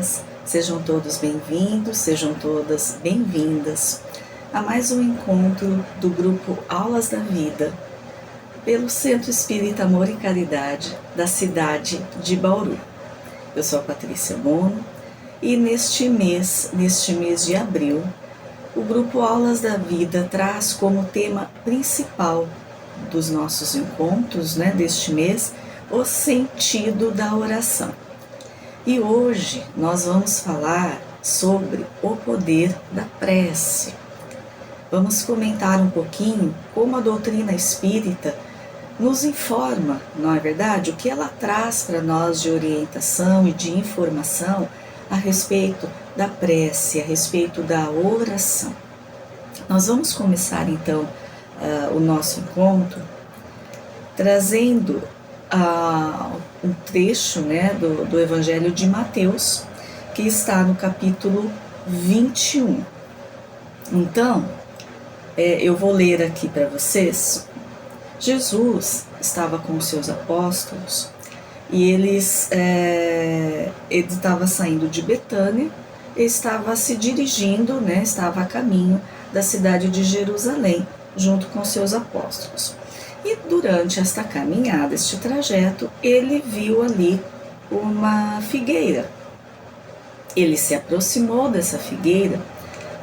dias, sejam todos bem-vindos, sejam todas bem-vindas a mais um encontro do grupo Aulas da Vida, pelo Centro Espírita Amor e Caridade da cidade de Bauru. Eu sou a Patrícia Bono e neste mês de abril, o grupo Aulas da Vida traz como tema principal dos nossos encontros, deste mês, o sentido da oração. E hoje nós vamos falar sobre o poder da prece. Vamos comentar um pouquinho como a doutrina espírita nos informa, não é verdade? O que ela traz para nós de orientação e de informação a respeito da prece, a respeito da oração. Nós vamos começar então o nosso encontro trazendo um trecho do Evangelho de Mateus, que está no capítulo 21. Então, eu vou ler aqui para vocês. Jesus estava com os seus apóstolos e ele estava saindo de Betânia e estava se dirigindo, estava a caminho da cidade de Jerusalém, junto com seus apóstolos. E durante esta caminhada, este trajeto, ele viu ali uma figueira. Ele se aproximou dessa figueira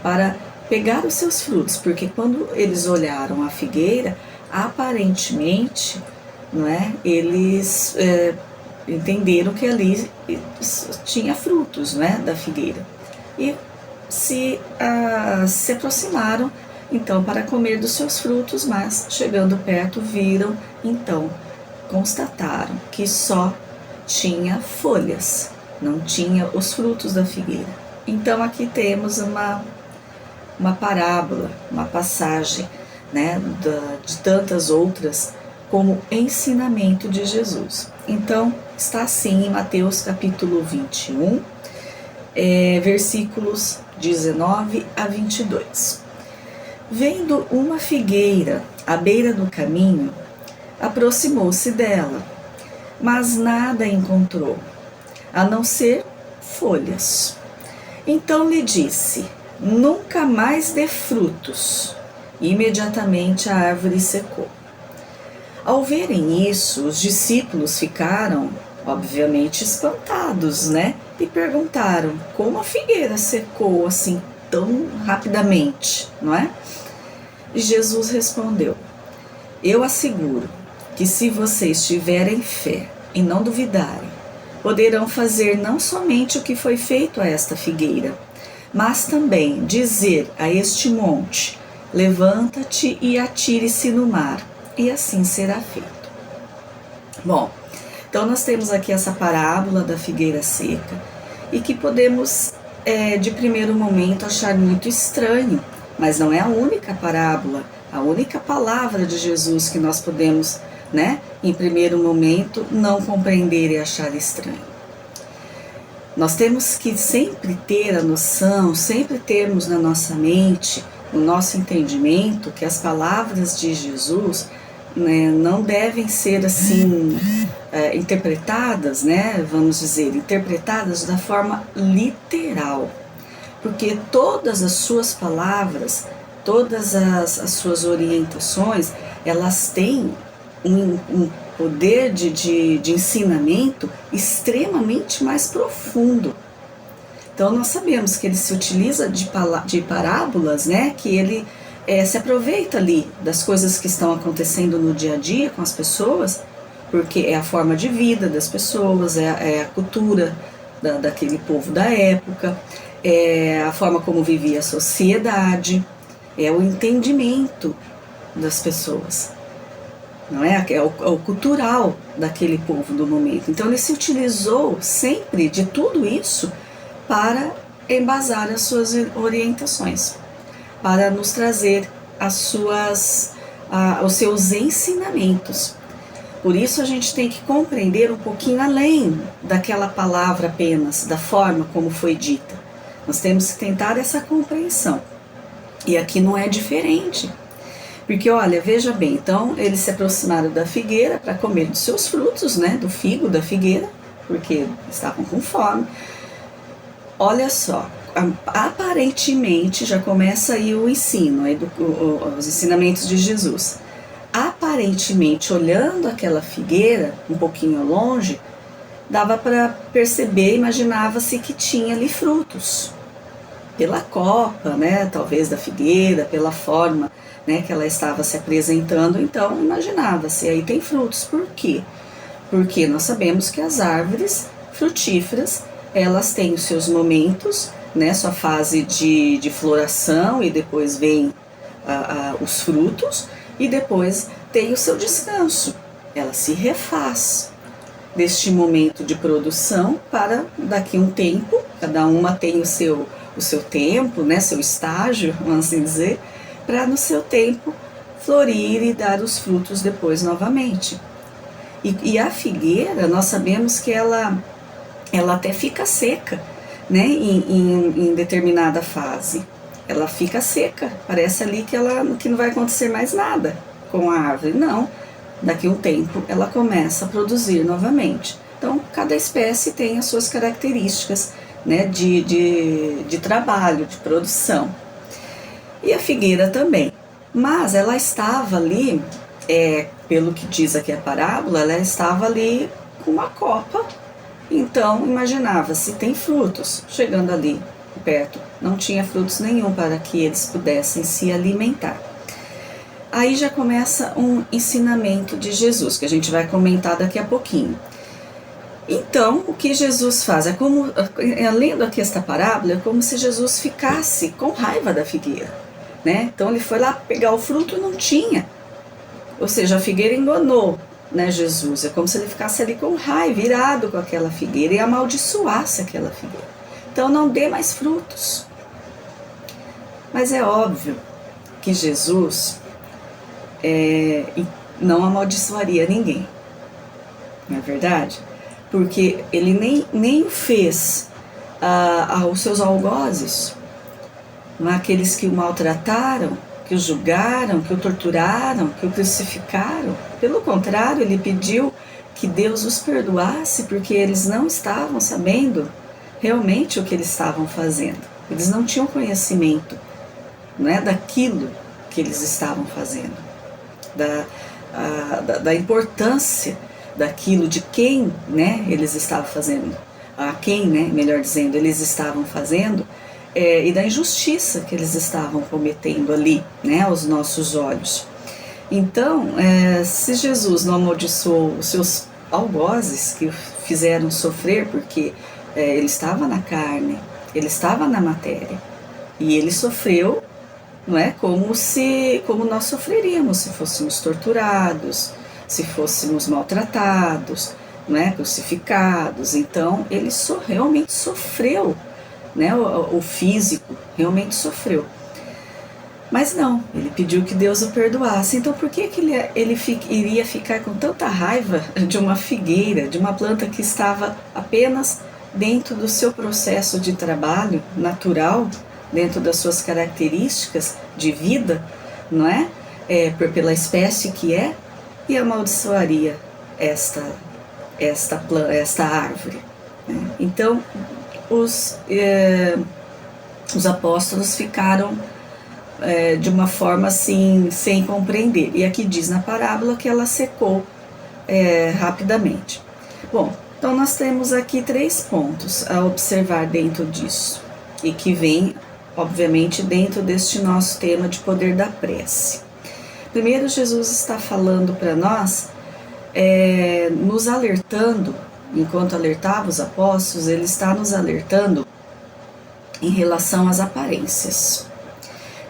para pegar os seus frutos, porque quando eles olharam a figueira, aparentemente, eles entenderam que ali tinha frutos, da figueira. E se aproximaram então para comer dos seus frutos, mas chegando perto constataram que só tinha folhas, não tinha os frutos da figueira. Então aqui temos uma parábola, uma passagem, de tantas outras como ensinamento de Jesus. Então está assim em Mateus capítulo 21, versículos 19 a 22. Vendo uma figueira à beira do caminho, aproximou-se dela, mas nada encontrou, a não ser folhas. Então lhe disse: nunca mais dê frutos. Imediatamente a árvore secou. Ao verem isso, os discípulos ficaram, obviamente, espantados, e perguntaram: como a figueira secou assim tão rapidamente, não é? E Jesus respondeu: eu asseguro que se vocês tiverem fé e não duvidarem, poderão fazer não somente o que foi feito a esta figueira, mas também dizer a este monte: levanta-te e atire-se no mar, e assim será feito. Bom, então nós temos aqui essa parábola da figueira seca, e que podemos de primeiro momento achar muito estranho, mas não é a única parábola, a única palavra de Jesus que nós podemos, em primeiro momento, não compreender e achar estranho. Nós temos que sempre ter a noção, sempre termos na nossa mente, no nosso entendimento, que as palavras de Jesus não devem ser assim interpretadas, vamos dizer, interpretadas da forma literal, porque todas as suas palavras, todas as suas orientações, elas têm um poder de ensinamento extremamente mais profundo. Então nós sabemos que ele se utiliza de parábolas, que ele se aproveita ali das coisas que estão acontecendo no dia a dia com as pessoas, porque é a forma de vida das pessoas, é a cultura daquele povo da época, é a forma como vivia a sociedade, é o entendimento das pessoas, não é? É o cultural daquele povo do momento. Então ele se utilizou sempre de tudo isso para embasar as suas orientações, para nos trazer os seus ensinamentos. Por isso a gente tem que compreender um pouquinho além daquela palavra apenas, da forma como foi dita. Nós temos que tentar essa compreensão. E aqui não é diferente. Porque, olha, veja bem, então eles se aproximaram da figueira para comer dos seus frutos, do figo da figueira, porque estavam com fome. olha só, aparentemente já começa aí o ensino, os ensinamentos de Jesus. Aparentemente, olhando aquela figueira um pouquinho longe, dava para perceber, imaginava-se que tinha ali frutos. Pela copa, né, talvez da figueira, pela forma, né, que ela estava se apresentando, então imaginava-se, aí tem frutos. Por quê? Porque nós sabemos que as árvores frutíferas, elas têm os seus momentos, né, sua fase de floração, e depois vem os frutos, e depois tem o seu descanso. Ela se refaz deste momento de produção para daqui a um tempo, cada uma tem o seu tempo, né, seu estágio, vamos assim dizer, para no seu tempo florir e dar os frutos depois novamente. E a figueira, nós sabemos que ela até fica seca, né, em determinada fase. Ela fica seca, parece ali que não vai acontecer mais nada com a árvore. Não, daqui a um tempo ela começa a produzir novamente. Então, cada espécie tem as suas características, né, de trabalho, de produção. E a figueira também. Mas ela estava ali, pelo que diz aqui a parábola, ela estava ali com uma copa. Então, imaginava-se, tem frutos. Chegando ali perto, não tinha frutos nenhum para que eles pudessem se alimentar. Aí já começa um ensinamento de Jesus, que a gente vai comentar daqui a pouquinho. Então, o que Jesus faz? Lendo aqui esta parábola, é como se Jesus ficasse com raiva da figueira, né? Então, ele foi lá pegar o fruto e não tinha. Ou seja, a figueira enganou, né, Jesus. É como se ele ficasse ali com raiva, irado com aquela figueira e amaldiçoasse aquela figueira. Então, não dê mais frutos. Mas é óbvio que Jesus não amaldiçoaria ninguém, não é verdade? Porque ele nem o fez aos seus algozes, não é? Aqueles que o maltrataram, que o julgaram, que o torturaram, que o crucificaram. Pelo contrário, ele pediu que Deus os perdoasse, porque eles não estavam sabendo realmente o que eles estavam fazendo. Eles não tinham conhecimento, não é, daquilo que eles estavam fazendo, da importância daquilo, de quem, né, eles estavam fazendo, a quem, né, melhor dizendo, eles estavam fazendo, e da injustiça que eles estavam cometendo ali, né, aos nossos olhos. Então, se Jesus não amaldiçoou os seus algozes que o fizeram sofrer, porque ele estava na carne, ele estava na matéria, e ele sofreu, não é, como nós sofreríamos se fôssemos torturados, se fôssemos maltratados, né, crucificados. Então, ele realmente sofreu, né, o físico realmente sofreu. Mas não, ele pediu que Deus o perdoasse. Então, por que ele iria ficar com tanta raiva de uma figueira, de uma planta que estava apenas dentro do seu processo de trabalho natural, dentro das suas características de vida, não é? Pela espécie que é, e amaldiçoaria esta árvore, né? Então, os apóstolos ficaram de uma forma assim, sem compreender. E aqui diz na parábola que ela secou rapidamente. Bom, então nós temos aqui 3 pontos a observar dentro disso, e que vem, obviamente, dentro deste nosso tema de poder da prece. Primeiro, Jesus está falando para nós, nos alertando, enquanto alertava os apóstolos, ele está nos alertando em relação às aparências.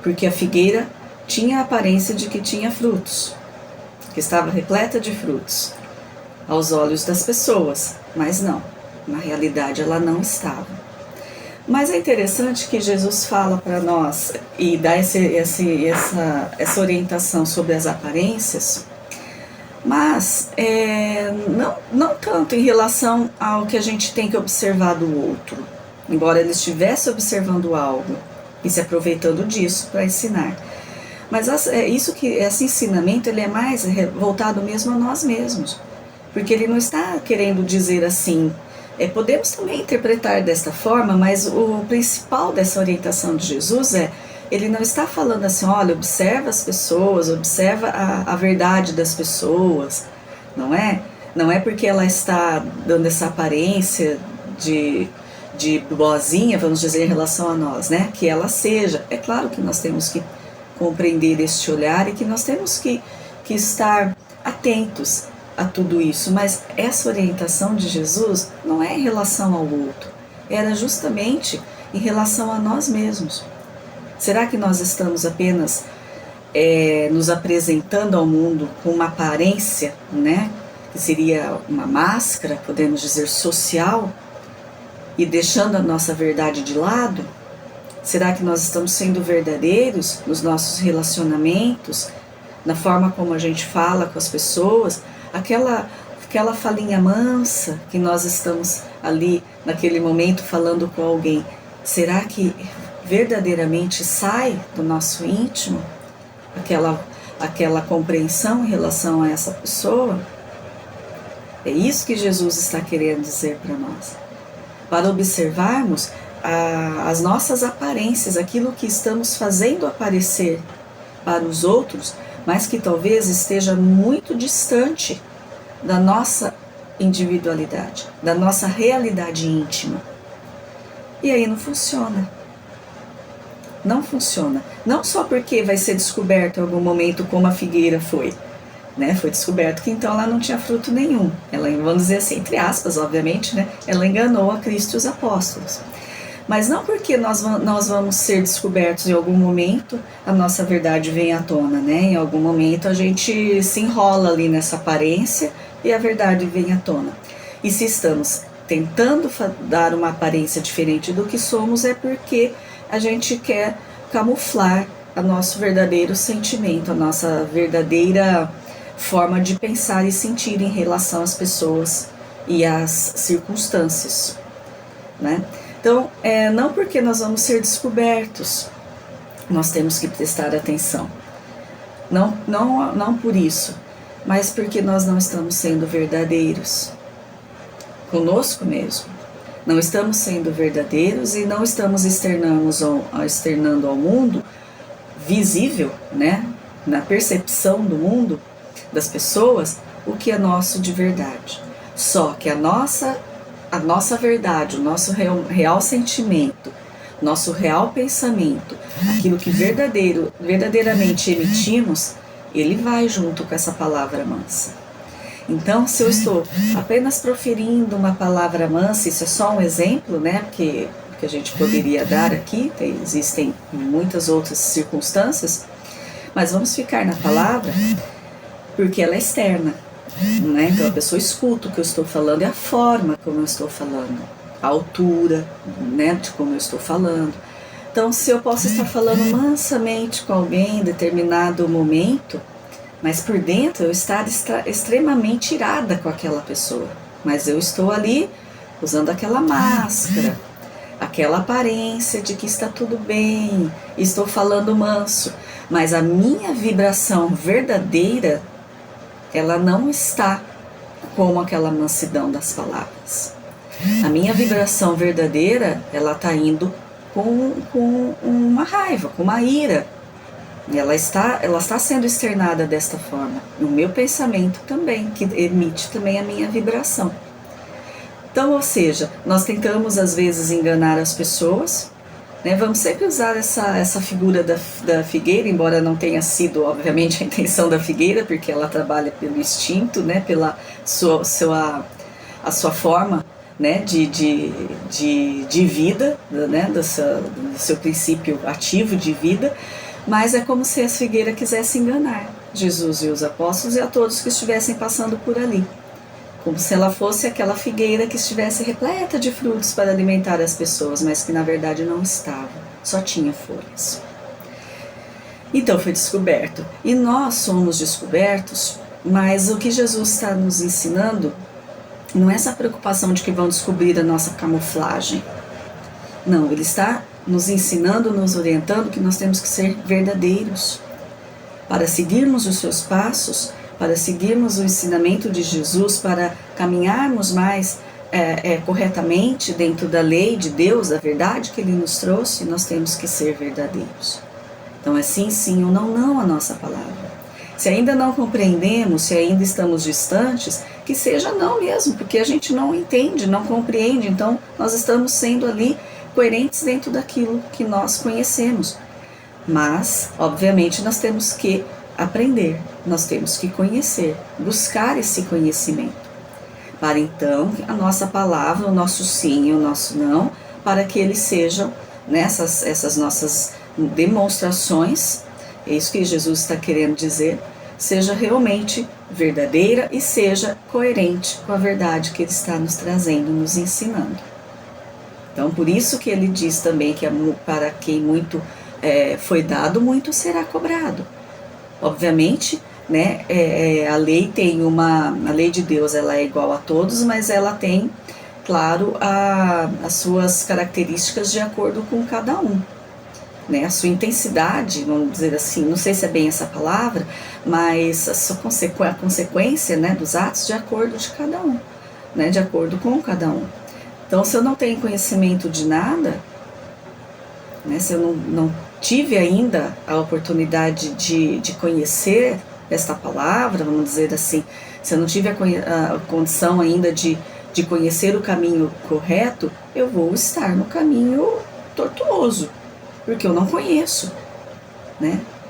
Porque a figueira tinha a aparência de que tinha frutos, que estava repleta de frutos aos olhos das pessoas, mas não, na realidade ela não estava. Mas é interessante que Jesus fala para nós e dá essa orientação sobre as aparências, mas não tanto em relação ao que a gente tem que observar do outro, embora ele estivesse observando algo e se aproveitando disso para ensinar. Mas esse ensinamento ele é mais voltado mesmo a nós mesmos, porque ele não está querendo dizer assim, Podemos também interpretar desta forma, mas o principal dessa orientação de Jesus ele não está falando assim, olha, observa as pessoas, observa a verdade das pessoas, não é? Não é porque ela está dando essa aparência de boazinha, vamos dizer, em relação a nós, né? Que ela seja. É claro que nós temos que compreender este olhar e que nós temos que estar atentos a tudo isso, mas essa orientação de Jesus não é em relação ao outro, era justamente em relação a nós mesmos. Será que nós estamos apenas nos apresentando ao mundo com uma aparência, né, que seria uma máscara, podemos dizer, social, e deixando a nossa verdade de lado? Será que nós estamos sendo verdadeiros nos nossos relacionamentos, na forma como a gente fala com as pessoas? Aquela falinha mansa que nós estamos ali naquele momento falando com alguém, será que verdadeiramente sai do nosso íntimo aquela compreensão em relação a essa pessoa? É isso que Jesus está querendo dizer para nós, para observarmos as nossas aparências, aquilo que estamos fazendo aparecer para os outros, mas que talvez esteja muito distante da nossa individualidade, da nossa realidade íntima. E aí não funciona. Não funciona. Não só porque vai ser descoberto em algum momento como a figueira foi, né? Foi descoberto que então ela não tinha fruto nenhum. Ela, vamos dizer assim, entre aspas, obviamente, né? Ela enganou a Cristo e os apóstolos. Mas não porque nós vamos ser descobertos em algum momento, a nossa verdade vem à tona, né? Em algum momento a gente se enrola ali nessa aparência e a verdade vem à tona. E se estamos tentando dar uma aparência diferente do que somos, é porque a gente quer camuflar o nosso verdadeiro sentimento, a nossa verdadeira forma de pensar e sentir em relação às pessoas e às circunstâncias, né? Então, não porque nós vamos ser descobertos, nós temos que prestar atenção. Não por isso, mas porque nós não estamos sendo verdadeiros conosco mesmo. Não estamos sendo verdadeiros e não estamos externando ao mundo visível, né, na percepção do mundo, das pessoas, o que é nosso de verdade. Só que a nossa verdade, o nosso real sentimento, nosso real pensamento, aquilo que verdadeiramente emitimos, ele vai junto com essa palavra mansa. Então, se eu estou apenas proferindo uma palavra mansa, isso é só um exemplo, né, que a gente poderia dar aqui, existem muitas outras circunstâncias, mas vamos ficar na palavra, porque ela é externa. Né? Então a pessoa escuta o que eu estou falando e a forma como eu estou falando, a altura, né, de como eu estou falando. Então, se eu posso estar falando mansamente com alguém em determinado momento, mas por dentro eu estar extremamente irada com aquela pessoa, mas eu estou ali usando aquela máscara, aquela aparência de que está tudo bem, estou falando manso, mas a minha vibração verdadeira, ela não está como aquela mansidão das palavras. A minha vibração verdadeira, ela está indo com uma raiva, com uma ira. Ela está sendo externada desta forma. No meu pensamento também, que emite também a minha vibração. Então, ou seja, nós tentamos às vezes enganar as pessoas, né? Vamos sempre usar essa figura da figueira, embora não tenha sido, obviamente, a intenção da figueira, porque ela trabalha pelo instinto, né? Pela a sua forma, né? de vida, né? do seu princípio ativo de vida, mas é como se a figueira quisesse enganar Jesus e os apóstolos e a todos que estivessem passando por ali. Como se ela fosse aquela figueira que estivesse repleta de frutos para alimentar as pessoas, mas que na verdade não estava, só tinha folhas. Então foi descoberto. E nós somos descobertos, mas o que Jesus está nos ensinando não é essa preocupação de que vão descobrir a nossa camuflagem. Não, Ele está nos ensinando, nos orientando que nós temos que ser verdadeiros para seguirmos os seus passos, para seguirmos o ensinamento de Jesus, para caminharmos mais corretamente dentro da lei de Deus, da verdade que Ele nos trouxe, nós temos que ser verdadeiros. Então é sim, sim ou não, não a nossa palavra. Se ainda não compreendemos, se ainda estamos distantes, que seja não mesmo, porque a gente não entende, não compreende, então nós estamos sendo ali coerentes dentro daquilo que nós conhecemos. Mas, obviamente, nós temos que aprender, nós temos que conhecer, buscar esse conhecimento. Para então, a nossa palavra, o nosso sim e o nosso não, para que eles sejam, essas nossas demonstrações, é isso que Jesus está querendo dizer, seja realmente verdadeira e seja coerente com a verdade que Ele está nos trazendo, nos ensinando. Então, por isso que Ele diz também que para quem muito foi dado, muito será cobrado. Obviamente, a lei tem a lei de Deus, ela é igual a todos, mas ela tem, claro, as suas características de acordo com cada um. A sua intensidade, vamos dizer assim, não sei se é bem essa palavra, mas a consequência dos atos de acordo de cada um, de acordo com cada um. Então, se eu não tenho conhecimento de nada, se eu não tive ainda a oportunidade de conhecer esta palavra, vamos dizer assim, se eu não tive a condição ainda de conhecer o caminho correto, eu vou estar no caminho tortuoso, porque eu não conheço,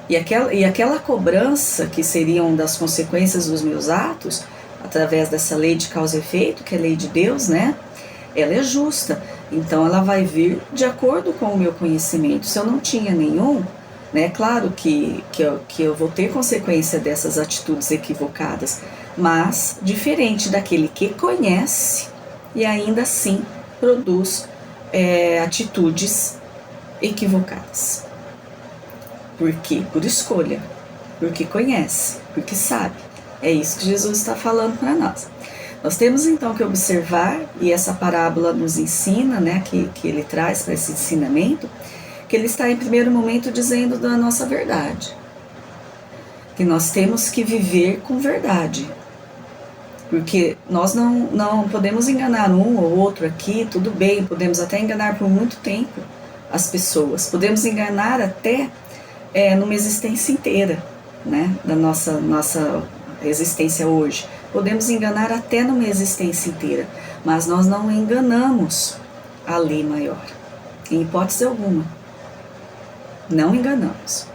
E aquela cobrança que seriam das consequências dos meus atos, através dessa lei de causa e efeito, que é a lei de Deus, ela é justa, então ela vai vir de acordo com o meu conhecimento. Se eu não tinha nenhum, claro que eu vou ter consequência dessas atitudes equivocadas, mas diferente daquele que conhece e ainda assim produz atitudes equivocadas. Por quê? Por escolha, porque conhece, porque sabe. É isso que Jesus está falando para nós. Nós temos então que observar, e essa parábola nos ensina, que ele traz para esse ensinamento, que ele está em primeiro momento dizendo da nossa verdade, que nós temos que viver com verdade, porque nós não podemos enganar um ou outro aqui, tudo bem, podemos até enganar por muito tempo as pessoas, podemos enganar até numa existência inteira, da nossa existência hoje. Podemos enganar até numa existência inteira, mas nós não enganamos a lei maior, em hipótese alguma. Não enganamos.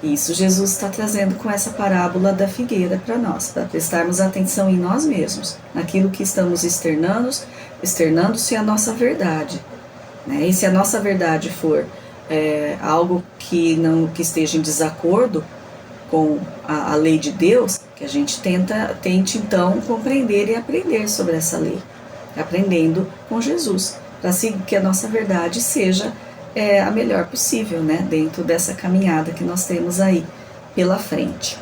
Isso Jesus está trazendo com essa parábola da figueira para nós, para prestarmos atenção em nós mesmos, naquilo que estamos externando-se a nossa verdade. E se a nossa verdade for algo que esteja em desacordo com a lei de Deus, que a gente tente então compreender e aprender sobre essa lei, aprendendo com Jesus, para que a nossa verdade seja a melhor possível, dentro dessa caminhada que nós temos aí pela frente.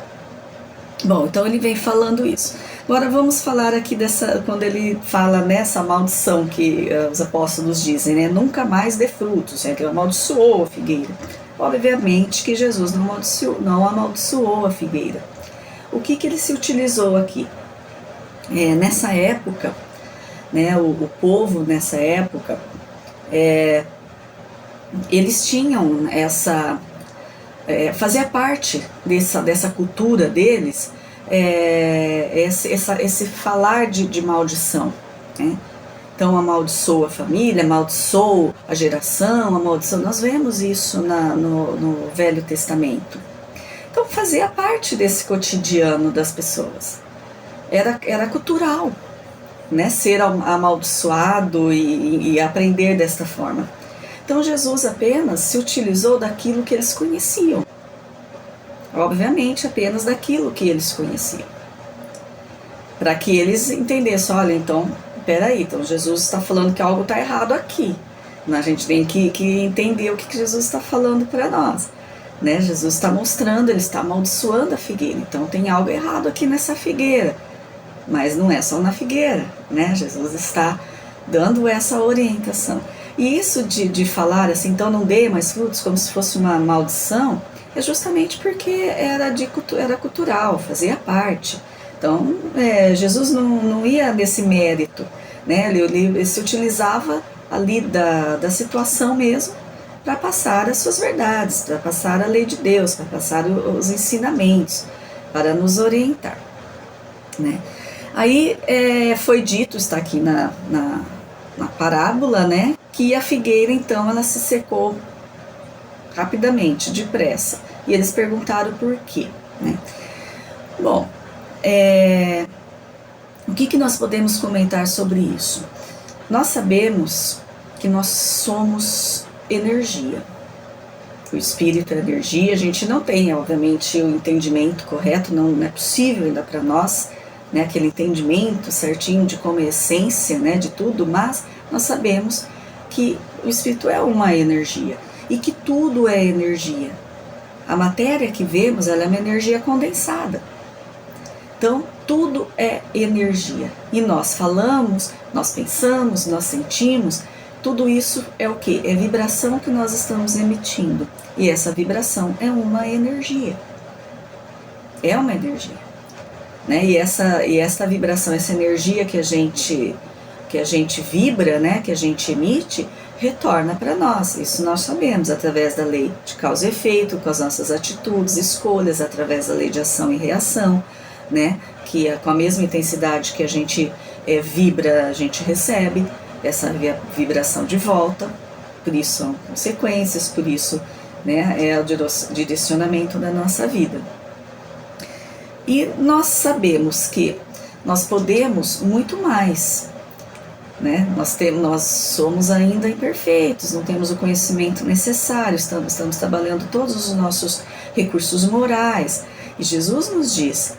Bom, então ele vem falando isso. Agora vamos falar aqui quando ele fala nessa maldição que os apóstolos dizem, nunca mais dê frutos, que amaldiçoou a figueira. Obviamente que Jesus não amaldiçoou a figueira. O que ele se utilizou aqui? Nessa época, o povo nessa época, eles tinham fazia parte dessa cultura deles, esse falar de maldição, Então amaldiçoou a família, amaldiçoou a geração, nós vemos isso no Velho Testamento. Então fazia parte desse cotidiano das pessoas, era cultural, ser amaldiçoado e aprender desta forma. Então Jesus apenas se utilizou daquilo que eles conheciam, obviamente apenas daquilo que eles conheciam, para que eles entendessem, olha, então, peraí, então Jesus está falando que algo está errado aqui, a gente tem que entender o que Jesus está falando para nós, Jesus está mostrando, ele está amaldiçoando a figueira, então tem algo errado aqui nessa figueira, mas não é só na figueira, Jesus está dando essa orientação. E isso de falar assim, então não dê mais frutos, como se fosse uma maldição, é justamente porque era cultural, fazia parte. Então, Jesus não ia nesse mérito, né? Ele se utilizava ali da situação mesmo para passar as suas verdades, para passar a lei de Deus, para passar os ensinamentos, para nos orientar, né? Aí foi dito, está aqui na parábola, né, que a figueira então ela se secou rapidamente, depressa. E eles perguntaram por quê, né? Bom, o que nós podemos comentar sobre isso? Nós sabemos que nós somos energia. O espírito é energia. A gente não tem, obviamente, o entendimento correto, não é possível ainda para nós, né, aquele entendimento certinho de como é a essência, né, de tudo, mas nós sabemos que o espírito é uma energia e que tudo é energia. A matéria que vemos, ela é uma energia condensada. Então, tudo é energia. E nós falamos, nós pensamos, nós sentimos, tudo isso é o quê? É vibração que nós estamos emitindo. E essa vibração é uma energia. É uma energia. Né? E essa vibração, essa energia que a gente vibra, né? Que a gente emite, retorna para nós. Isso nós sabemos através da lei de causa e efeito, com as nossas atitudes, escolhas, através da lei de ação e reação, né? Que com a mesma intensidade que a gente vibra, a gente recebe essa vibração de volta. Por isso são consequências, por isso, né, é o direcionamento da nossa vida. E nós sabemos que nós podemos muito mais, né? Nós somos ainda imperfeitos, não temos o conhecimento necessário, estamos trabalhando todos os nossos recursos morais. E Jesus nos diz,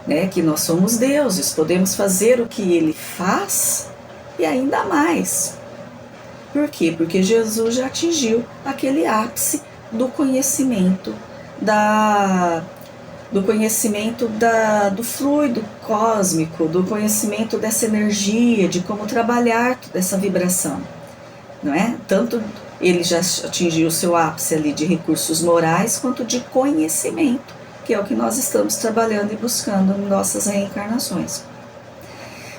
né, que nós somos deuses, podemos fazer o que Ele faz e ainda mais. Por quê? Porque Jesus já atingiu aquele ápice do conhecimento do fluido cósmico, do conhecimento dessa energia, de como trabalhar toda essa vibração, não é? Tanto ele já atingiu o seu ápice ali de recursos morais, quanto de conhecimento, que é o que nós estamos trabalhando e buscando em nossas reencarnações.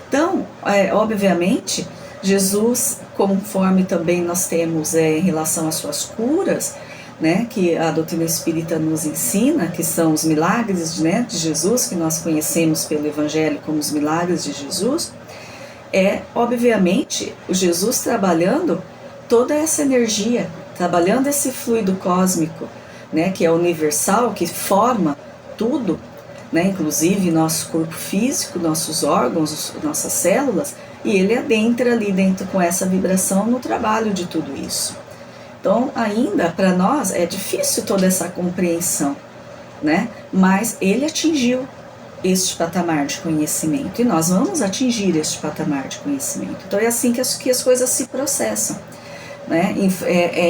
Então, obviamente, Jesus, conforme também nós temos em relação às suas curas, né, que a doutrina espírita nos ensina, que são os milagres, né, de Jesus, que nós conhecemos pelo Evangelho como os milagres de Jesus, obviamente, o Jesus trabalhando toda essa energia, trabalhando esse fluido cósmico, né, que é universal, que forma tudo, né, inclusive nosso corpo físico, nossos órgãos, nossas células, e ele adentra ali dentro com essa vibração no trabalho de tudo isso. Então, ainda para nós é difícil toda essa compreensão, né? Mas ele atingiu este patamar de conhecimento e nós vamos atingir este patamar de conhecimento. Então, é assim que as coisas se processam, né?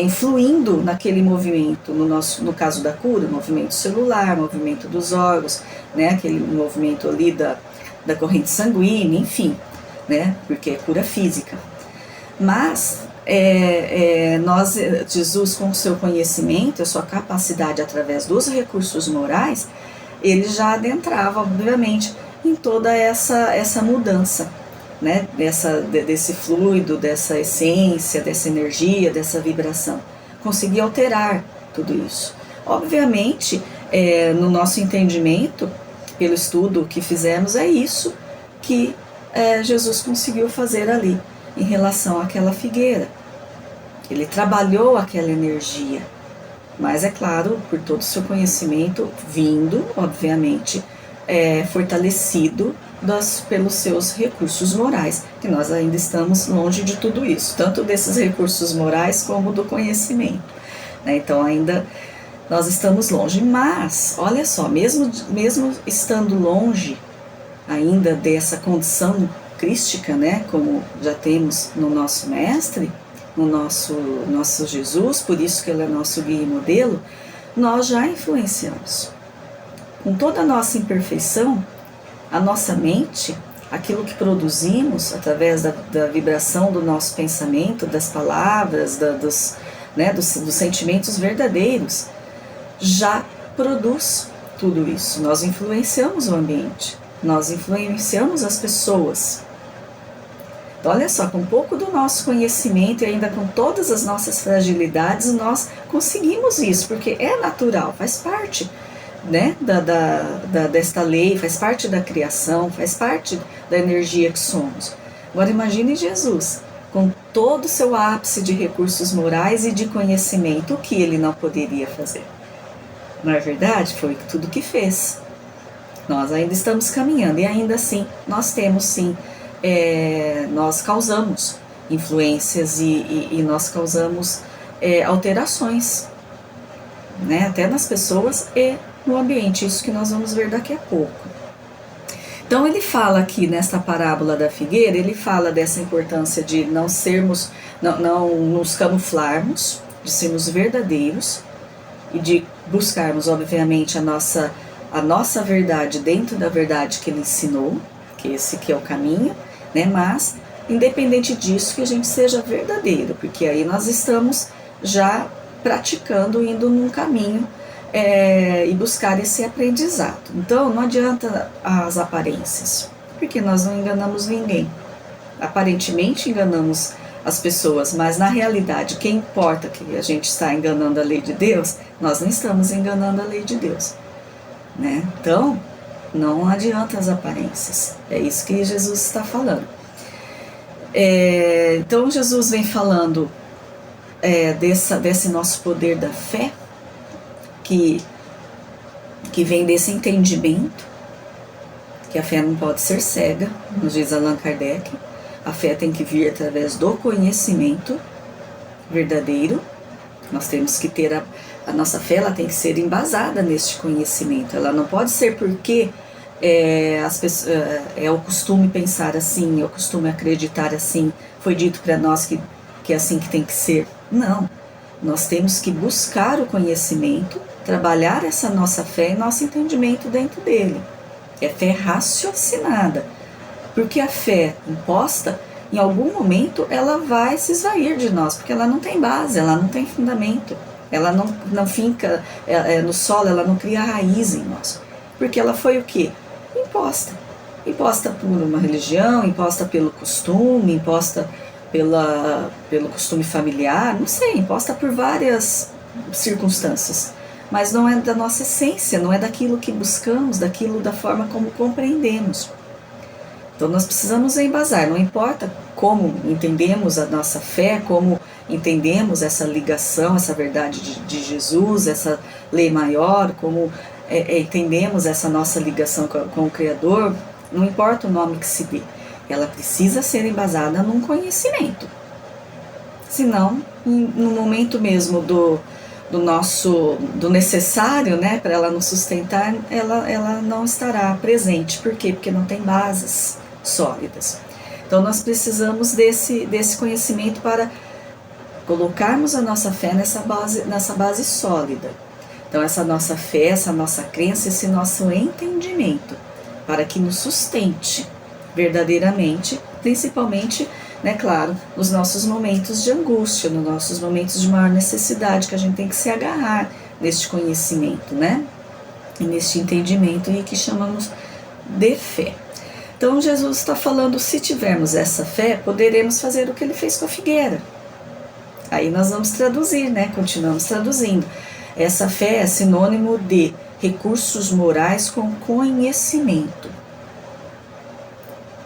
Influindo naquele movimento, no caso da cura, movimento celular, movimento dos órgãos, né? Aquele movimento ali da corrente sanguínea, enfim, né? Porque é cura física. Mas Jesus, com o seu conhecimento, a sua capacidade através dos recursos morais, ele já adentrava, obviamente, em toda essa mudança, né, desse fluido, dessa essência, dessa energia, dessa vibração. Conseguia alterar tudo isso. Obviamente, no nosso entendimento, pelo estudo que fizemos, é isso que Jesus conseguiu fazer ali, em relação àquela figueira. Ele trabalhou aquela energia, mas é claro, por todo o seu conhecimento, vindo, obviamente, fortalecido pelos seus recursos morais, que nós ainda estamos longe de tudo isso, tanto desses recursos morais como do conhecimento, né? Então ainda nós estamos longe, mas, olha só, mesmo estando longe ainda dessa condição crística, né, como já temos no nosso mestre, no nosso Jesus, por isso que ele é nosso guia e modelo, nós já influenciamos. Com toda a nossa imperfeição, a nossa mente, aquilo que produzimos através da vibração do nosso pensamento, das palavras, dos sentimentos verdadeiros, já produz tudo isso. Nós influenciamos o ambiente, nós influenciamos as pessoas. Então, olha só, com um pouco do nosso conhecimento e ainda com todas as nossas fragilidades, nós conseguimos isso, porque é natural, faz parte, né, desta lei, faz parte da criação, faz parte da energia que somos. Agora imagine Jesus, com todo o seu ápice de recursos morais e de conhecimento, o que ele não poderia fazer? Não é verdade? Foi tudo que fez. Nós ainda estamos caminhando e ainda assim nós temos sim, nós causamos influências e nós causamos alterações, né, até nas pessoas e no ambiente, isso que nós vamos ver daqui a pouco. Então ele fala aqui nesta parábola da figueira, ele fala dessa importância de não sermos, não nos camuflarmos, de sermos verdadeiros e de buscarmos obviamente a nossa verdade dentro da verdade que ele ensinou, que esse que é o caminho, né? Mas independente disso, que a gente seja verdadeiro, porque aí nós estamos já praticando, indo num caminho e buscar esse aprendizado. Então não adianta as aparências, porque nós não enganamos ninguém. Aparentemente enganamos as pessoas, mas na realidade quem importa que a gente está enganando a lei de Deus, nós não estamos enganando a lei de Deus, né? Então não adianta as aparências, é isso que Jesus está falando. Então Jesus vem falando desse nosso poder da fé, que vem desse entendimento, que a fé não pode ser cega, nos diz Allan Kardec. A fé tem que vir através do conhecimento verdadeiro. Nós temos que ter a nossa fé, ela tem que ser embasada neste conhecimento. Ela não pode ser porque as pessoas, é o costume pensar assim, é o costume acreditar assim, foi dito para nós que é assim que tem que ser. Não, nós temos que buscar o conhecimento, trabalhar essa nossa fé e nosso entendimento dentro dele. É fé raciocinada, porque a fé imposta, em algum momento, ela vai se esvair de nós, porque ela não tem base, ela não tem fundamento, ela não finca no solo, ela não cria raiz em nós, porque ela foi o quê? Imposta por uma religião, imposta pelo costume, imposta pelo costume familiar, não sei, imposta por várias circunstâncias, mas não é da nossa essência, não é daquilo que buscamos, da forma como compreendemos. Então nós precisamos embasar, não importa como entendemos a nossa fé, como entendemos essa ligação, essa verdade de Jesus, essa lei maior, como entendemos essa nossa ligação com o Criador, não importa o nome que se dê, ela precisa ser embasada num conhecimento. Senão, no momento mesmo do necessário, né, para ela nos sustentar, ela não estará presente. Por quê? Porque não tem bases sólidas. Então nós precisamos desse conhecimento para colocarmos a nossa fé nessa base sólida. Então essa nossa fé, essa nossa crença, esse nosso entendimento, para que nos sustente verdadeiramente, principalmente, né, claro, nos nossos momentos de angústia, nos nossos momentos de maior necessidade, que a gente tem que se agarrar neste conhecimento, né, e neste entendimento, e que chamamos de fé. Então Jesus está falando, se tivermos essa fé, poderemos fazer o que ele fez com a figueira. Aí nós vamos traduzir, né, continuamos traduzindo. Essa fé é sinônimo de recursos morais com conhecimento.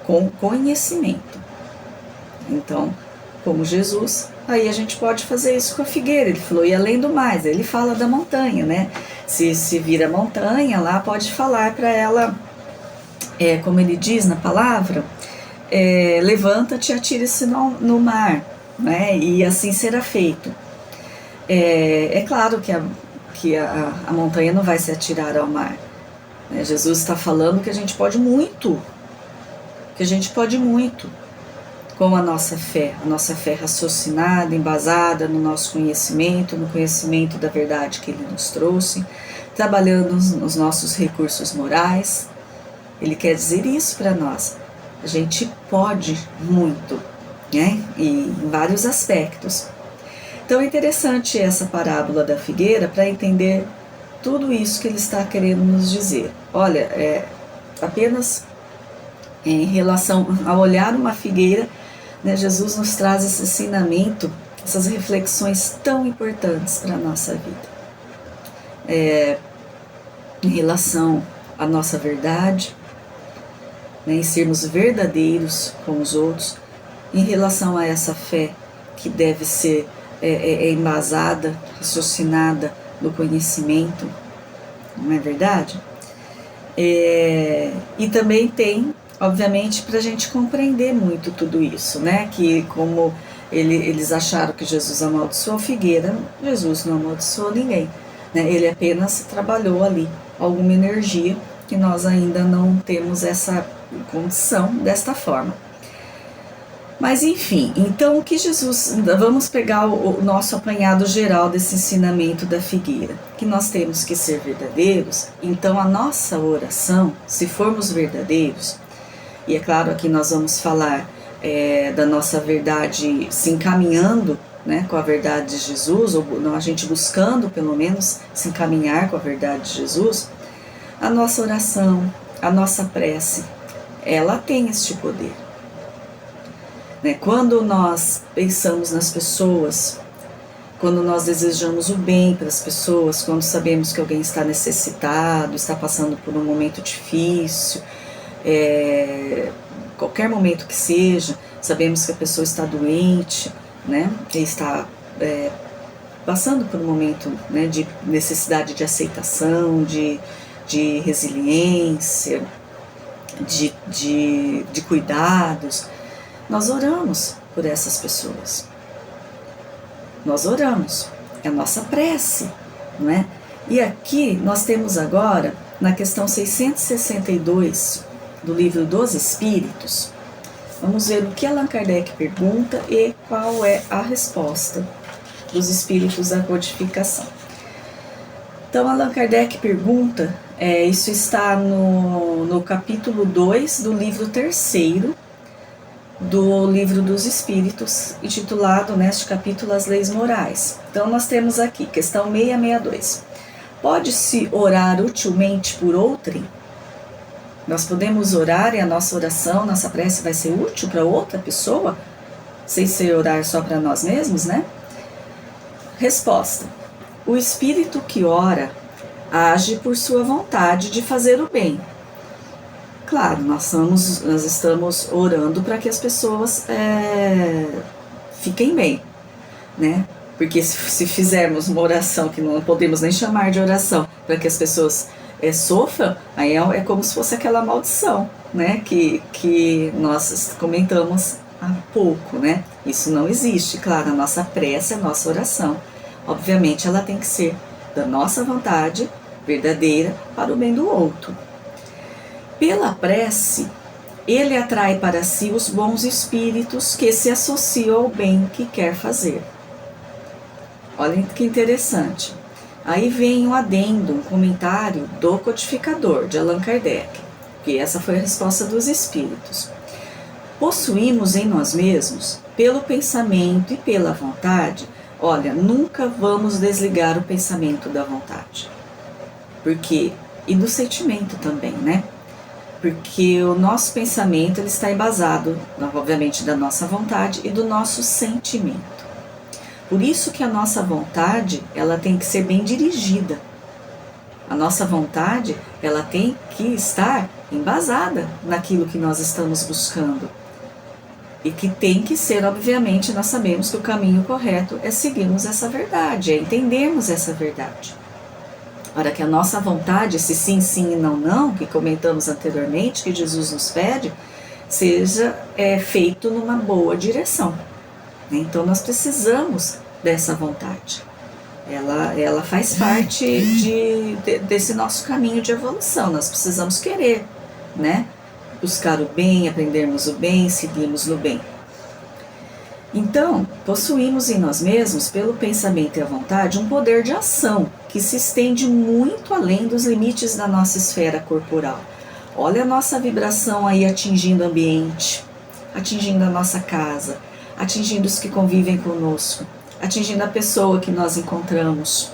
Com conhecimento. Então, como Jesus, aí a gente pode fazer isso com a figueira. Ele falou, e além do mais, ele fala da montanha, né? Se vira montanha, lá pode falar para ela, como ele diz na palavra, levanta-te e atire-se no mar, né? E assim será feito. É claro que a montanha não vai se atirar ao mar, né? Jesus está falando que a gente pode muito, com a nossa fé raciocinada, embasada no nosso conhecimento, no conhecimento da verdade que ele nos trouxe, trabalhando nos nossos recursos morais. Ele quer dizer isso para nós. A gente pode muito, né? E em vários aspectos. Então é interessante essa parábola da figueira para entender tudo isso que ele está querendo nos dizer. Olha, apenas em relação a olhar uma figueira, né, Jesus nos traz esse ensinamento, essas reflexões tão importantes para a nossa vida. Em relação à nossa verdade, né, em sermos verdadeiros com os outros, em relação a essa fé que deve ser embasada, raciocinada no conhecimento, não é verdade? E também tem, obviamente, para a gente compreender muito tudo isso, né? Que como eles acharam que Jesus amaldiçoou a figueira, Jesus não amaldiçoou ninguém, né? Ele apenas trabalhou ali alguma energia que nós ainda não temos essa condição desta forma. Mas enfim, então o que Jesus, vamos pegar o nosso apanhado geral desse ensinamento da figueira, que nós temos que ser verdadeiros. Então a nossa oração, se formos verdadeiros, e é claro aqui nós vamos falar da nossa verdade se encaminhando, né, com a verdade de Jesus, ou a gente buscando pelo menos se encaminhar com a verdade de Jesus, a nossa oração, a nossa prece, ela tem este poder. Quando nós pensamos nas pessoas, quando nós desejamos o bem para as pessoas, quando sabemos que alguém está necessitado, está passando por um momento difícil, qualquer momento que seja, sabemos que a pessoa está doente, né, e está passando por um momento, né, de necessidade de aceitação, de resiliência, de cuidados, nós oramos por essas pessoas. Nós oramos, é a nossa prece, não é? E aqui nós temos agora, na questão 662 do Livro dos Espíritos, vamos ver o que Allan Kardec pergunta e qual é a resposta dos Espíritos da codificação. Então, Allan Kardec pergunta, isso está no capítulo 2 do livro 3º, do Livro dos Espíritos, intitulado neste capítulo As Leis Morais. Então nós temos aqui, questão 662. Pode-se orar utilmente por outrem? Nós podemos orar e a nossa oração, nossa prece vai ser útil para outra pessoa, sem ser orar só para nós mesmos, né? Resposta. O espírito que ora age por sua vontade de fazer o bem. Claro, nós estamos orando para que as pessoas fiquem bem, né? Porque se fizermos uma oração que não podemos nem chamar de oração, para que as pessoas sofram, aí é como se fosse aquela maldição, né? Que nós comentamos há pouco, né? Isso não existe. Claro, a nossa prece, a nossa oração, obviamente ela tem que ser da nossa vontade verdadeira para o bem do outro. Pela prece, ele atrai para si os bons espíritos que se associam ao bem que quer fazer. Olha que interessante. Aí vem um adendo, um comentário do codificador, de Allan Kardec, que essa foi a resposta dos espíritos. Possuímos em nós mesmos, pelo pensamento e pela vontade, olha, nunca vamos desligar o pensamento da vontade. Porque, e do sentimento também, né? Porque o nosso pensamento ele está embasado, obviamente, da nossa vontade e do nosso sentimento. Por isso que a nossa vontade, ela tem que ser bem dirigida. A nossa vontade, ela tem que estar embasada naquilo que nós estamos buscando. E que tem que ser, obviamente, nós sabemos que o caminho correto é seguirmos essa verdade, é entendermos essa verdade. Para que a nossa vontade, esse sim, sim e não, não, que comentamos anteriormente, que Jesus nos pede, seja feito numa boa direção. Então nós precisamos dessa vontade. Ela faz parte desse nosso caminho de evolução. Nós precisamos querer, né? Buscar o bem, aprendermos o bem, seguirmos no bem. Então, possuímos em nós mesmos, pelo pensamento e a vontade, um poder de ação que se estende muito além dos limites da nossa esfera corporal. Olha a nossa vibração aí atingindo o ambiente, atingindo a nossa casa, atingindo os que convivem conosco, atingindo a pessoa que nós encontramos.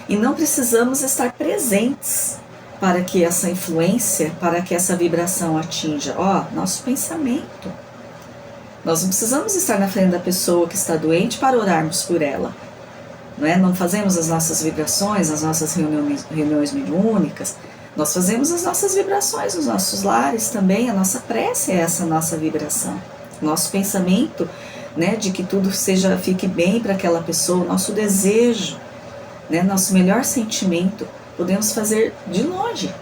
E não precisamos estar presentes para que essa influência, para que essa vibração atinja. Nosso pensamento. Nós não precisamos estar na frente da pessoa que está doente para orarmos por ela. Não é? Não fazemos as nossas vibrações, as nossas reuniões mediúnicas. Nós fazemos as nossas vibrações nos nossos lares também. A nossa prece é essa nossa vibração. Nosso pensamento, né, de que tudo fique bem para aquela pessoa, nosso desejo, né, nosso melhor sentimento, podemos fazer de longe.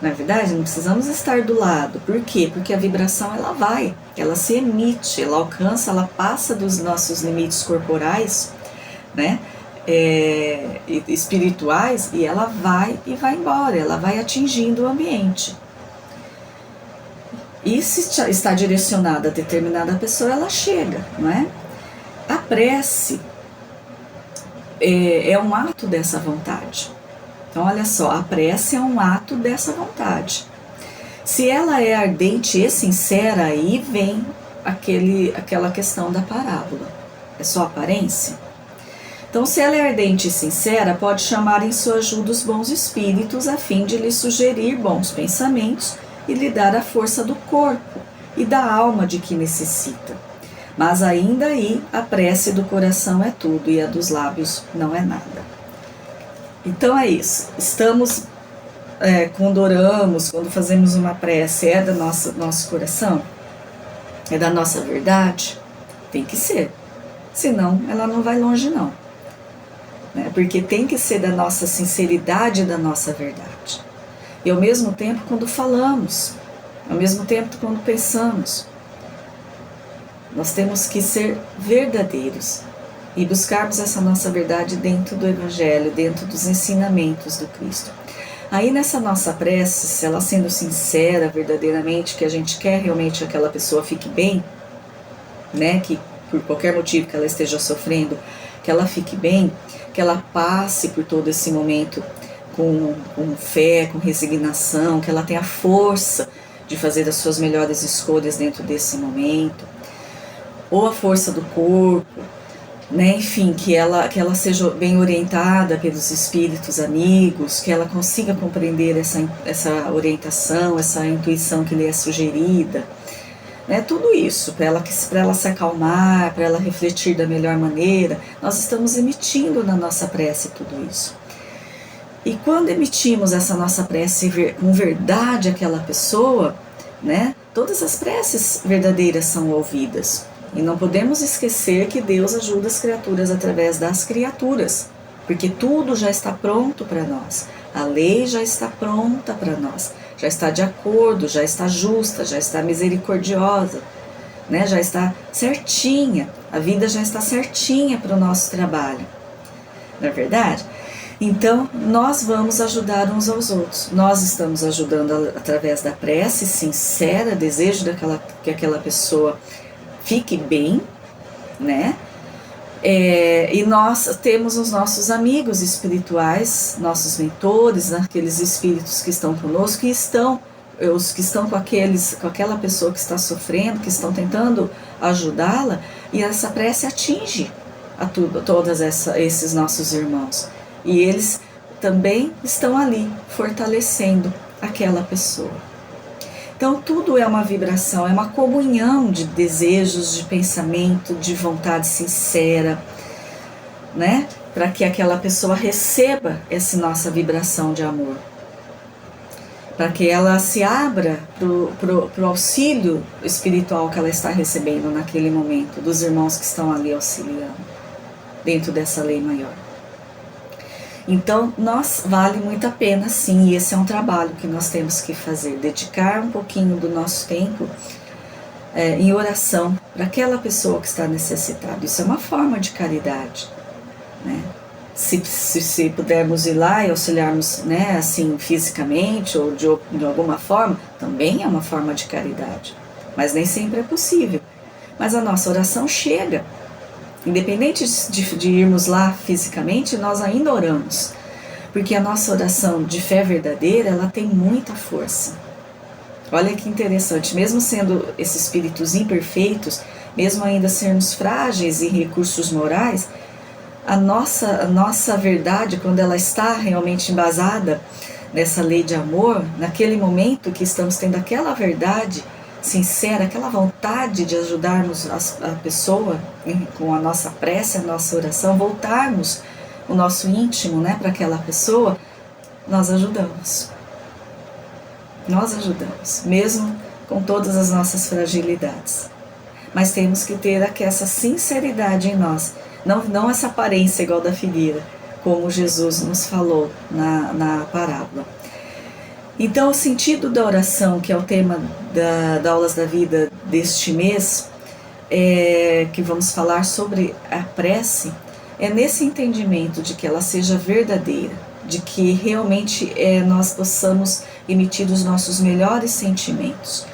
Na verdade, não precisamos estar do lado. Por quê? Porque a vibração ela se emite, ela alcança, ela passa dos nossos limites corporais, né, espirituais, e ela vai embora, ela vai atingindo o ambiente. E se está direcionada a determinada pessoa, ela chega, não é? A prece é um ato dessa vontade. Então, olha só, a prece é um ato dessa vontade. Se ela é ardente e sincera, aí vem aquela questão da parábola. É só aparência? Então, se ela é ardente e sincera, pode chamar em sua ajuda os bons espíritos a fim de lhe sugerir bons pensamentos e lhe dar a força do corpo e da alma de que necessita. Mas ainda aí, a prece do coração é tudo e a dos lábios não é nada. Então é isso, estamos, quando oramos, quando fazemos uma prece, é do nosso coração? É da nossa verdade? Tem que ser, senão ela não vai longe não, né? Porque tem que ser da nossa sinceridade e da nossa verdade. E ao mesmo tempo quando falamos, ao mesmo tempo quando pensamos, nós temos que ser verdadeiros e buscarmos essa nossa verdade dentro do Evangelho, dentro dos ensinamentos do Cristo. Aí nessa nossa prece, se ela sendo sincera verdadeiramente, que a gente quer realmente que aquela pessoa fique bem, né, que por qualquer motivo que ela esteja sofrendo, que ela fique bem, que ela passe por todo esse momento com fé, com resignação, que ela tenha força de fazer as suas melhores escolhas dentro desse momento, ou a força do corpo, né? Enfim, que ela seja bem orientada pelos espíritos amigos, que ela consiga compreender essa orientação, essa intuição que lhe é sugerida, né? Tudo isso, para ela se acalmar, para ela refletir da melhor maneira, nós estamos emitindo na nossa prece tudo isso. E quando emitimos essa nossa prece com verdade àquela pessoa, né? Todas as preces verdadeiras são ouvidas. E não podemos esquecer que Deus ajuda as criaturas através das criaturas, porque tudo já está pronto para nós. A lei já está pronta para nós, já está de acordo, já está justa, já está misericordiosa, né? Já está certinha, a vida já está certinha para o nosso trabalho. Não é verdade? Então, nós vamos ajudar uns aos outros. Nós estamos ajudando através da prece sincera, desejo que aquela pessoa fique bem, né? E nós temos os nossos amigos espirituais, nossos mentores, aqueles espíritos que estão conosco, os que estão com aquela pessoa que está sofrendo, que estão tentando ajudá-la, e essa prece atinge todos esses nossos irmãos. E eles também estão ali, fortalecendo aquela pessoa. Então, tudo é uma vibração, é uma comunhão de desejos, de pensamento, de vontade sincera, né? Para que aquela pessoa receba essa nossa vibração de amor. Para que ela se abra para o auxílio espiritual que ela está recebendo naquele momento, dos irmãos que estão ali auxiliando, dentro dessa lei maior. Então, vale muito a pena, sim, e esse é um trabalho que nós temos que fazer, dedicar um pouquinho do nosso tempo em oração para aquela pessoa que está necessitada. Isso é uma forma de caridade, né? Se pudermos ir lá e auxiliarmos, né, assim, fisicamente ou de alguma forma, também é uma forma de caridade, mas nem sempre é possível. Mas a nossa oração chega. Independente de irmos lá fisicamente, nós ainda oramos, porque a nossa oração de fé verdadeira, ela tem muita força. Olha que interessante, mesmo sendo esses espíritos imperfeitos, mesmo ainda sermos frágeis em recursos morais, a nossa verdade, quando ela está realmente embasada nessa lei de amor, naquele momento que estamos tendo aquela verdade, sincera, aquela vontade de ajudarmos a pessoa, né, com a nossa prece, a nossa oração, voltarmos o nosso íntimo, né, para aquela pessoa, nós ajudamos. Nós ajudamos, mesmo com todas as nossas fragilidades. Mas temos que ter aqui essa sinceridade em nós, não essa aparência igual da figueira, como Jesus nos falou na parábola. Então, o sentido da oração, que é o tema da Aulas da Vida deste mês, que vamos falar sobre a prece, é nesse entendimento de que ela seja verdadeira, de que realmente nós possamos emitir os nossos melhores sentimentos,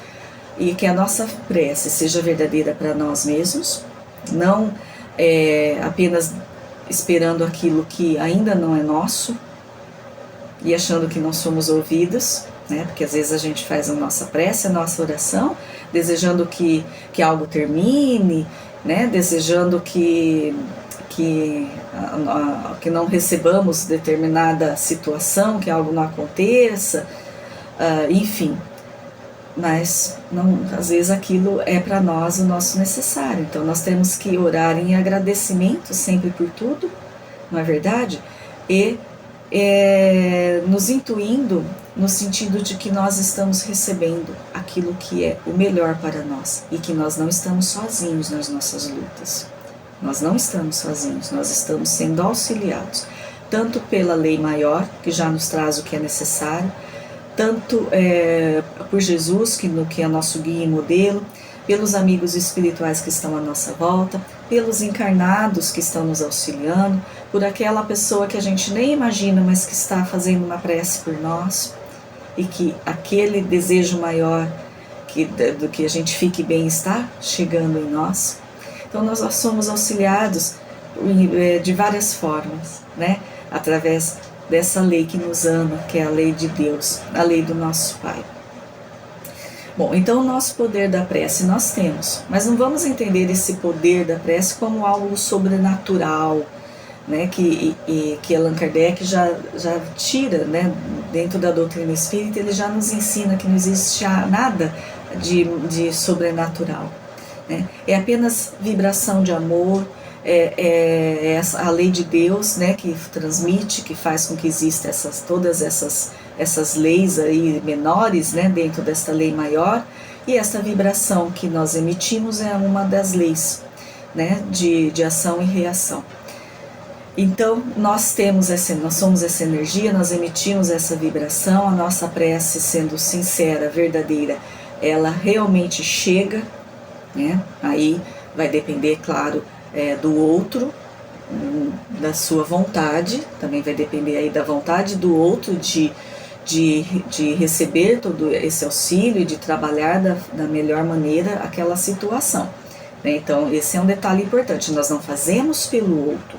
e que a nossa prece seja verdadeira para nós mesmos, não apenas esperando aquilo que ainda não é nosso e achando que não somos ouvidos, né? Porque às vezes a gente faz a nossa prece, a nossa oração, desejando que algo termine, né? Desejando que não recebamos determinada situação, que algo não aconteça, enfim. Mas não, às vezes aquilo é para nós o nosso necessário. Então nós temos que orar em agradecimento sempre por tudo, não é verdade? E nos intuindo no sentido de que nós estamos recebendo aquilo que é o melhor para nós e que nós não estamos sozinhos nas nossas lutas. Nós não estamos sozinhos, nós estamos sendo auxiliados, tanto pela lei maior, que já nos traz o que é necessário, tanto por Jesus, que é nosso guia e modelo, pelos amigos espirituais que estão à nossa volta, pelos encarnados que estão nos auxiliando, por aquela pessoa que a gente nem imagina, mas que está fazendo uma prece por nós, e que aquele desejo maior do que a gente fique bem está chegando em nós. Então nós somos auxiliados de várias formas, né? Através dessa lei que nos ama, que é a lei de Deus, a lei do nosso Pai. Bom, então o nosso poder da prece nós temos, mas não vamos entender esse poder da prece como algo sobrenatural, né, que Allan Kardec já tira, né, dentro da doutrina espírita. Ele já nos ensina que não existe nada de sobrenatural, né? É apenas vibração de amor, a lei de Deus, né, que transmite, que faz com que existam todas essas leis aí menores, né, dentro desta lei maior, e essa vibração que nós emitimos é uma das leis, né, de ação e reação. Então nós somos essa energia, nós emitimos essa vibração, a nossa prece, sendo sincera, verdadeira, ela realmente chega, né? Aí vai depender, claro, do outro, da sua vontade, também vai depender aí da vontade do outro de receber todo esse auxílio e de trabalhar da melhor maneira aquela situação, né? Então esse é um detalhe importante, nós não fazemos pelo outro,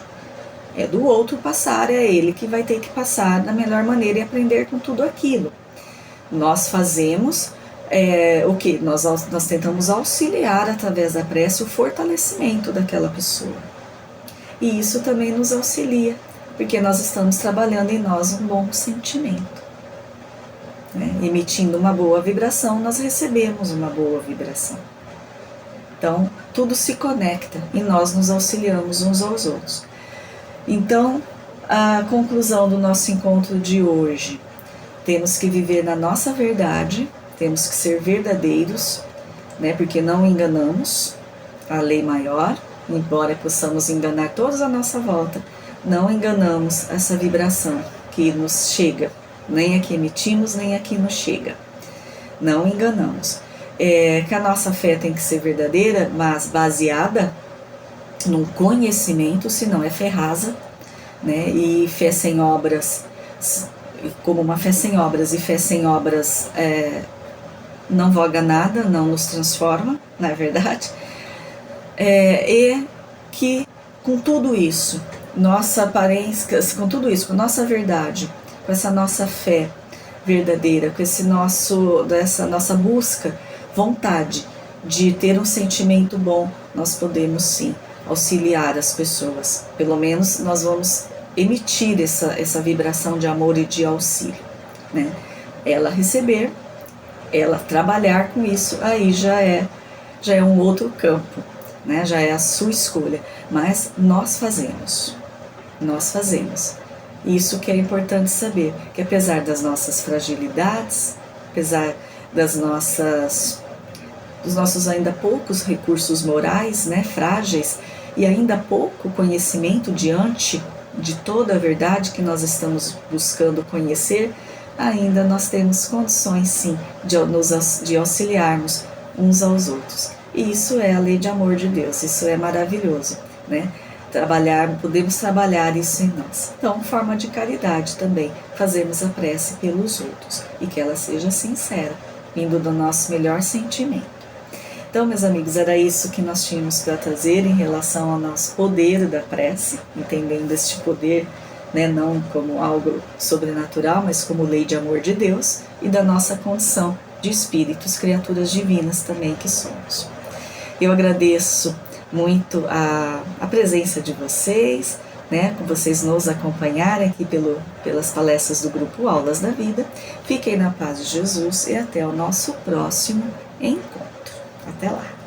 é do outro passar, é ele que vai ter que passar da melhor maneira e aprender com tudo aquilo. Nós fazemos o que? Nós tentamos auxiliar através da prece o fortalecimento daquela pessoa. E isso também nos auxilia, porque nós estamos trabalhando em nós um bom sentimento, né? Emitindo uma boa vibração, nós recebemos uma boa vibração. Então, tudo se conecta e nós nos auxiliamos uns aos outros. Então, a conclusão do nosso encontro de hoje: temos que viver na nossa verdade, temos que ser verdadeiros, né, porque não enganamos a lei maior, embora possamos enganar todos à nossa volta, não enganamos essa vibração que nos chega, nem a que emitimos, nem a que nos chega. Não enganamos. Que a nossa fé tem que ser verdadeira, mas baseada num conhecimento, senão é fé rasa, né? E fé sem obras, como uma fé sem obras, e fé sem obras não voga nada, não nos transforma, não é verdade? E que com tudo isso, nossa aparência, com tudo isso, com nossa verdade, com essa nossa fé verdadeira, com essa nossa busca, vontade de ter um sentimento bom, nós podemos sim auxiliar as pessoas. Pelo menos nós vamos emitir essa vibração de amor e de auxílio, né? Ela receber ela trabalhar com isso, aí já é um outro campo, né? Já é a sua escolha. Mas nós fazemos. Isso que é importante saber, que apesar das nossas fragilidades, apesar dos nossos ainda poucos recursos morais, né, frágeis, e ainda pouco conhecimento diante de toda a verdade que nós estamos buscando conhecer, ainda nós temos condições sim de auxiliarmos uns aos outros. E isso é a lei de amor de Deus, isso é maravilhoso, né? Podemos trabalhar isso em nós. Então, forma de caridade também, fazermos a prece pelos outros e que ela seja sincera, vindo do nosso melhor sentimento. Então, meus amigos, era isso que nós tínhamos para trazer em relação ao nosso poder da prece, entendendo este poder, né, não como algo sobrenatural, mas como lei de amor de Deus e da nossa condição de espíritos, criaturas divinas também que somos. Eu agradeço muito a presença de vocês, né, com vocês nos acompanharem aqui pelas palestras do Grupo Aulas da Vida. Fiquem na paz de Jesus e até o nosso próximo encontro. Até lá!